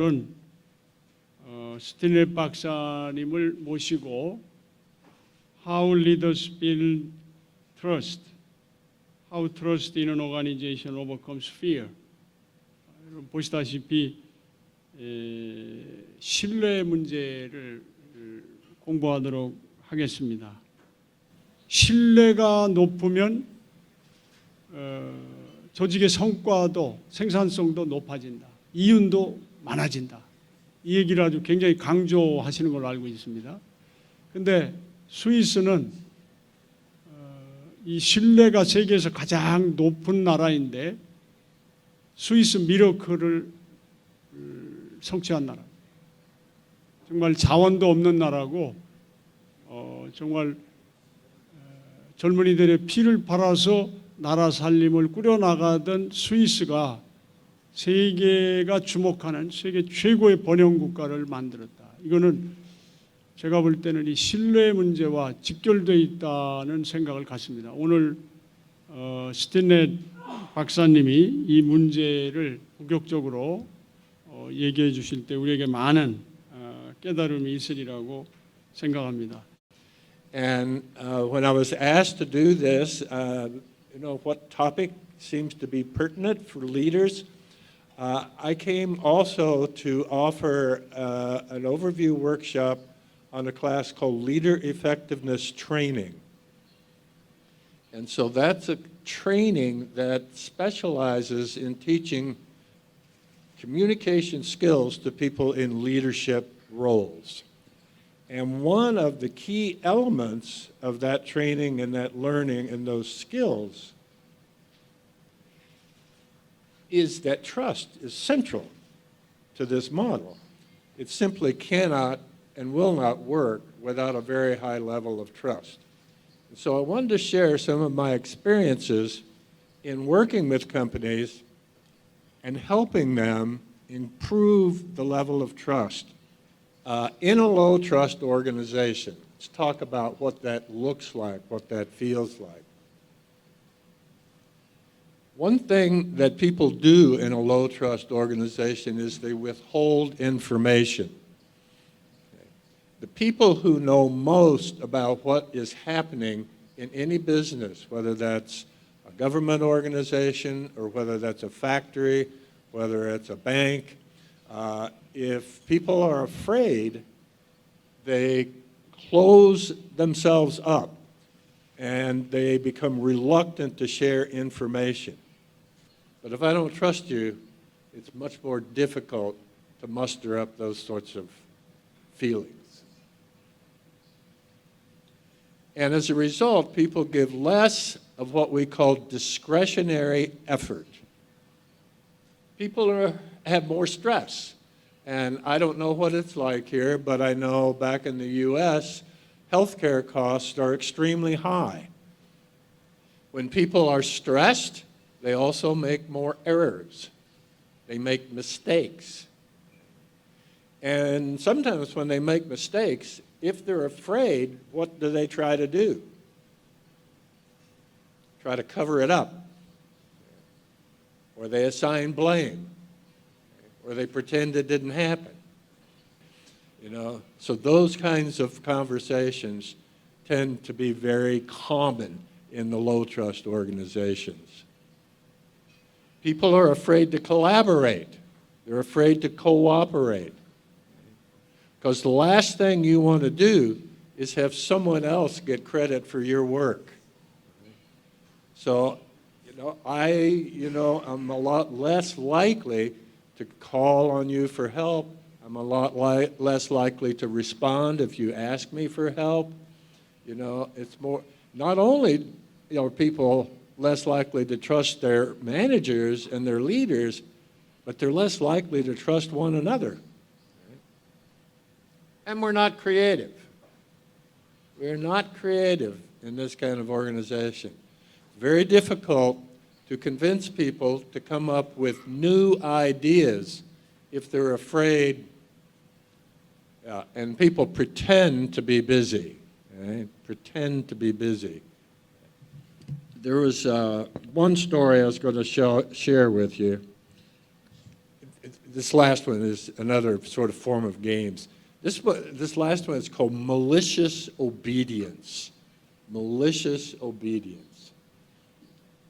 오늘은 스티넷 박사님을 모시고 How Leaders Build Trust, How Trust in an Organization Overcomes Fear. 보시다시피 신뢰 문제를 공부하도록 하겠습니다. 신뢰가 높으면 조직의 성과도 생산성도 높아진다. 이윤도 많아진다. 이 얘기를 아주 굉장히 강조하시는 걸로 알고 있습니다. 그런데 스위스는 이 신뢰가 세계에서 가장 높은 나라인데 스위스 미러클을 성취한 나라. 정말 자원도 없는 나라고 정말 젊은이들의 피를 팔아서 나라 살림을 꾸려나가던 스위스가 세계가 주목하는 세계 최고의 번영 국가를 만들었다. 이거는 제가 볼 때는 이 신뢰 문제와 직결되어 있다는 생각을 갖습니다. 오늘 스틴넷 박사님이 이 문제를 본격적으로 얘기해 주실 때 우리에게 많은 깨달음이 있으리라고 생각합니다. And when I was asked to do this, what topic seems to be pertinent for leaders, I came also to offer an overview workshop on a class called Leader Effectiveness Training. And so that's a training that specializes in teaching communication skills to people in leadership roles. And one of the key elements of that training and that learning and those skills is that trust is central to this model. It simply cannot and will not work without a very high level of trust. And so I wanted to share some of my experiences in working with companies and helping them improve the level of trust in a low trust organization. Let's talk about what that looks like, what that feels like. One thing that people do in a low trust organization is they withhold information. The people who know most about what is happening in any business, whether that's a government organization or whether that's a factory, whether it's a bank, if people are afraid, they close themselves up and they become reluctant to share information. But if I don't trust you, it's much more difficult to muster up those sorts of feelings. And as a result, people give less of what we call discretionary effort. People have more stress. And I don't know what it's like here, but I know back in the US, healthcare costs are extremely high. When people are stressed, they also make more errors. They make mistakes. And sometimes when they make mistakes, if they're afraid, what do they try to do? Try to cover it up. Or they assign blame. Or they pretend it didn't happen. So those kinds of conversations tend to be very common in the low trust organizations. People are afraid to collaborate. They're afraid to cooperate. Because the last thing you want to do is have someone else get credit for your work. So, I'm a lot less likely to call on you for help. I'm a lot less likely to respond if you ask me for help. It's more, not only are people less likely to trust their managers and their leaders, but they're less likely to trust one another. And we're not creative. We're not creative in this kind of organization. Very difficult to convince people to come up with new ideas if they're afraid, and people pretend to be busy, right? Pretend to be busy. There was one story I was going to share with you. this last one is another sort of form of games. This last one is called malicious obedience. Malicious obedience.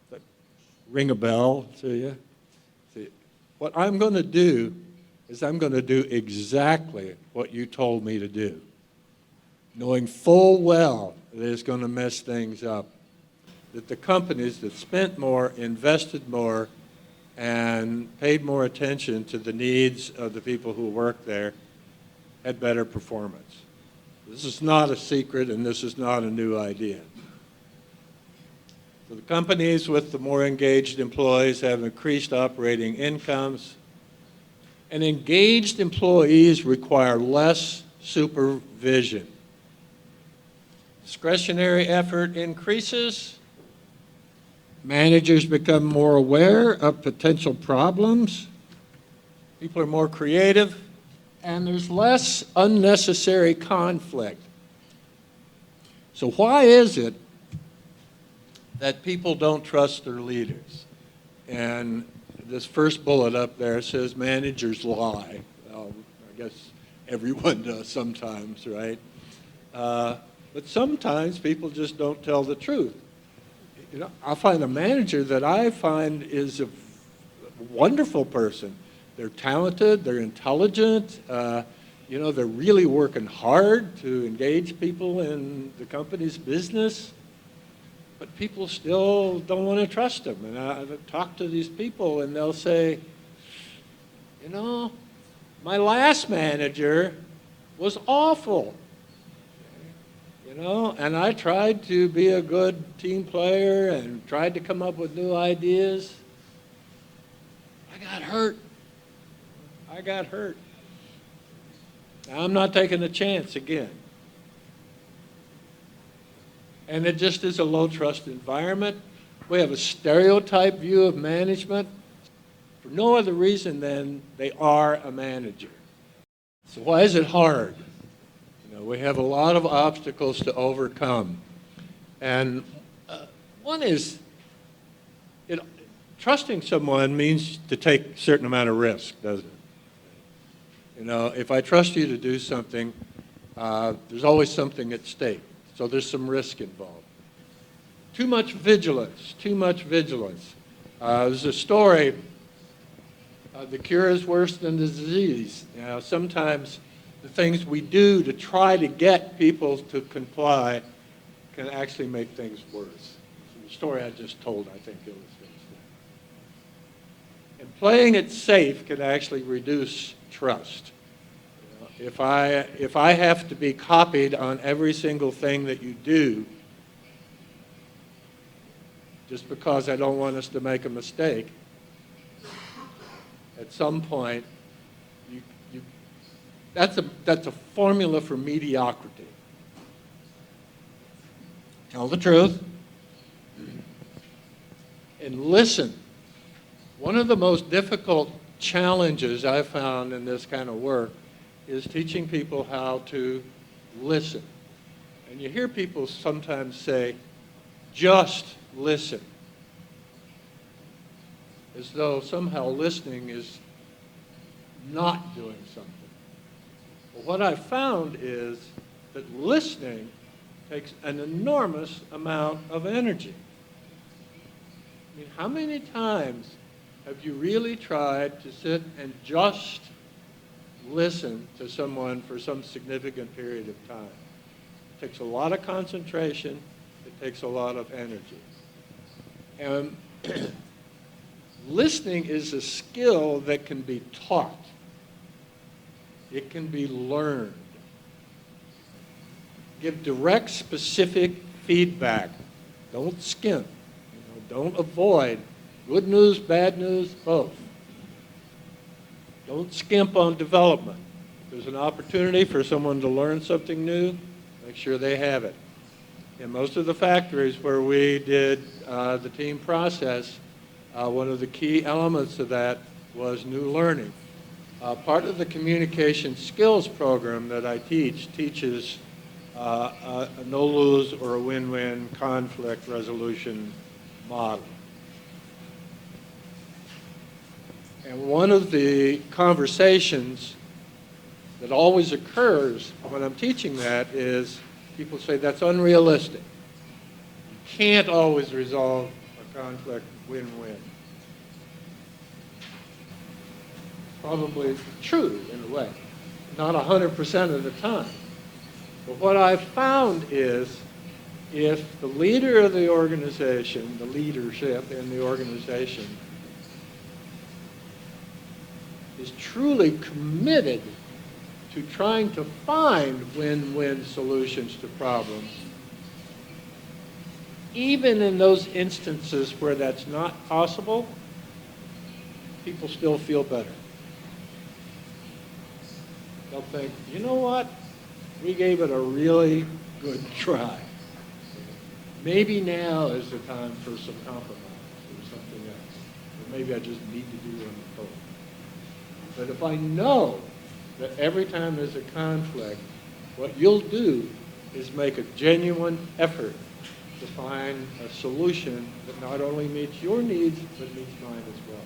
Does that ring a bell to you? See, what I'm going to do is I'm going to do exactly what you told me to do, knowing full well that it's going to mess things up, that the companies that spent more, invested more, and paid more attention to the needs of the people who work there had better performance. This is not a secret, and this is not a new idea. So the companies with the more engaged employees have increased operating incomes, and engaged employees require less supervision. Discretionary effort increases. Managers become more aware of potential problems. People are more creative, and there's less unnecessary conflict. So why is it that people don't trust their leaders? And this first bullet up there says managers lie. Well, I guess everyone does sometimes, right? But sometimes people just don't tell the truth. You know, I'll find a manager that I find is a wonderful person. They're talented, they're intelligent, you know, they're really working hard to engage people in the company's business, but people still don't want to trust them. And I talk to these people and they'll say, you know, my last manager was awful. You know, and I tried to be a good team player and tried to come up with new ideas. I got hurt. I got hurt. Now, I'm not taking a chance again. And it just is a low-trust environment. We have a stereotype view of management for no other reason than they are a manager. So why is it hard? You know, we have a lot of obstacles to overcome. And one is, you know, trusting someone means to take a certain amount of risk, doesn't it? You know, if I trust you to do something, there's always something at stake. So there's some risk involved. Too much vigilance, too much vigilance. There's a story, the cure is worse than the disease. You know, sometimes the things we do to try to get people to comply can actually make things worse. So the story I just told, I think, illustrates that. And playing it safe can actually reduce trust. You know, if I have to be copied on every single thing that you do, just because I don't want us to make a mistake, at some point, that's a formula for mediocrity. Tell the truth and listen. One of the most difficult challenges I found in this kind of work is teaching people how to listen. And you hear people sometimes say, just listen, as though somehow listening is not doing something. But what I found is that listening takes an enormous amount of energy. I mean, how many times have you really tried to sit and just listen to someone for some significant period of time? It takes a lot of concentration. It takes a lot of energy. And listening is a skill that can be taught. It can be learned. Give direct, specific feedback. Don't skimp. You know, don't avoid. Good news, bad news, both. Don't skimp on development. If there's an opportunity for someone to learn something new, make sure they have it. In most of the factories where we did the team process, one of the key elements of that was new learning. Part of the communication skills program that I teaches a no-lose or a win-win conflict resolution model. And one of the conversations that always occurs when I'm teaching that is people say that's unrealistic. You can't always resolve a conflict win-win. Probably true in a way, not 100% of the time. But what I've found is if the leader of the organization, the leadership in the organization, is truly committed to trying to find win-win solutions to problems, even in those instances where that's not possible, people still feel better. They'll think, you know what? We gave it a really good try. Maybe now is the time for some compromise or something else. Or maybe I just need to do on the phone. But if I know that every time there's a conflict, what you'll do is make a genuine effort to find a solution that not only meets your needs, but meets mine as well.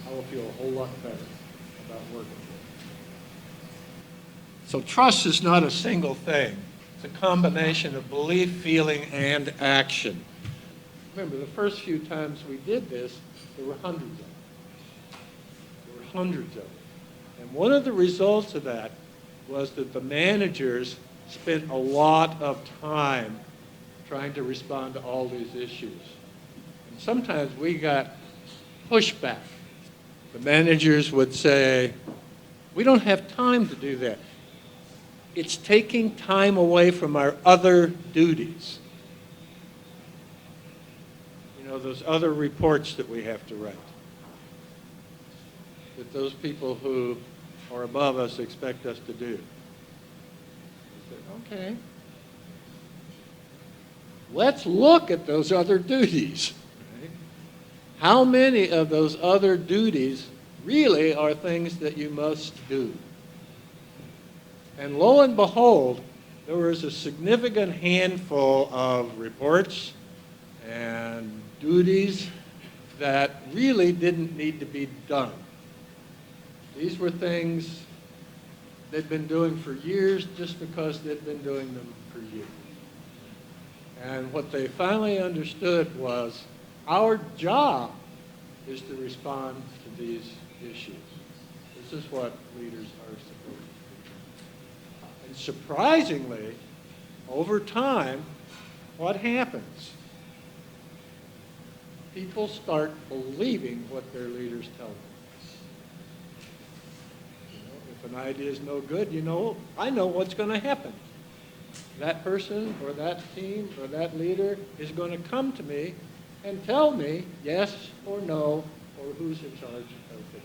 I will feel a whole lot better about working with you. So trust is not a single thing. It's a combination of belief, feeling, and action. Remember, the first few times we did this, there were hundreds of them. Hundreds of them. And one of the results of that was that the managers spent a lot of time trying to respond to all these issues. And sometimes we got pushback. The managers would say, we don't have time to do that. It's taking time away from our other duties. You know, those other reports that we have to write, that those people who are above us expect us to do. I said, okay, let's look at those other duties. Right? How many of those other duties really are things that you must do? And lo and behold, there was a significant handful of reports and duties that really didn't need to be done. These were things they'd been doing for years just because they'd been doing them for years. And what they finally understood was our job is to respond to these issues. This is what leaders are supposed to do. And surprisingly, over time, what happens? People start believing what their leaders tell them. If an idea is no good, I know what's going to happen. That person or that team or that leader is going to come to me and tell me yes or no or who's in charge of this.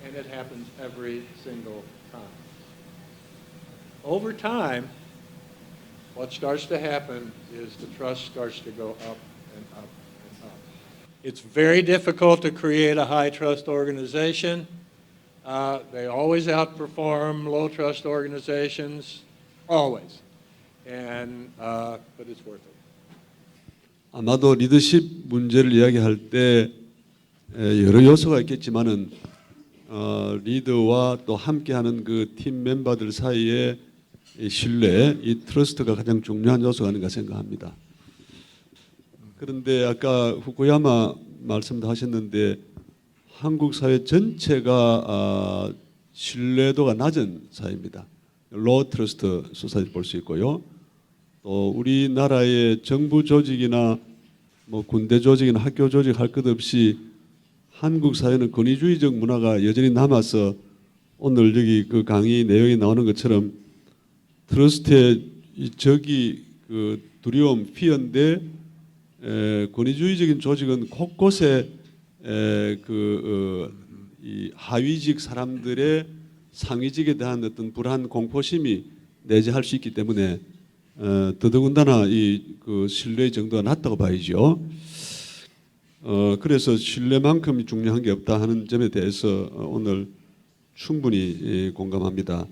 And it happens every single time. Over time, what starts to happen is the trust starts to go up and up and up. It's very difficult to create a high trust organization. They always outperform low trust organizations, always. But it's worth it. 아마도 리더십 문제를 이야기할 때 여러 요소가 있겠지만은 리더와 또 함께하는 그 팀 멤버들 사이에 신뢰, 이 트러스트가 가장 중요한 요소가 아닌가 생각합니다. 그런데 아까 후쿠야마 말씀도 하셨는데 한국 사회 전체가 신뢰도가 낮은 사회입니다. 로우 트러스트 소사이티 볼 수 있고요. 또 우리나라의 정부 조직이나 뭐 군대 조직이나 학교 조직 할 것 없이 한국 사회는 권위주의적 문화가 여전히 남아서 오늘 여기 그 강의 내용이 나오는 것처럼 트러스트의 적이 그 두려움, 피어인데 권위주의적인 조직은 곳곳에 이 하위직 사람들의 상위직에 대한 어떤 불안, 공포심이 내재할 수 있기 때문에 더더군다나 이 그 신뢰의 정도가 낮다고 봐야죠. 그래서 신뢰만큼 중요한 게 없다 하는 점에 대해서 오늘 충분히 공감합니다.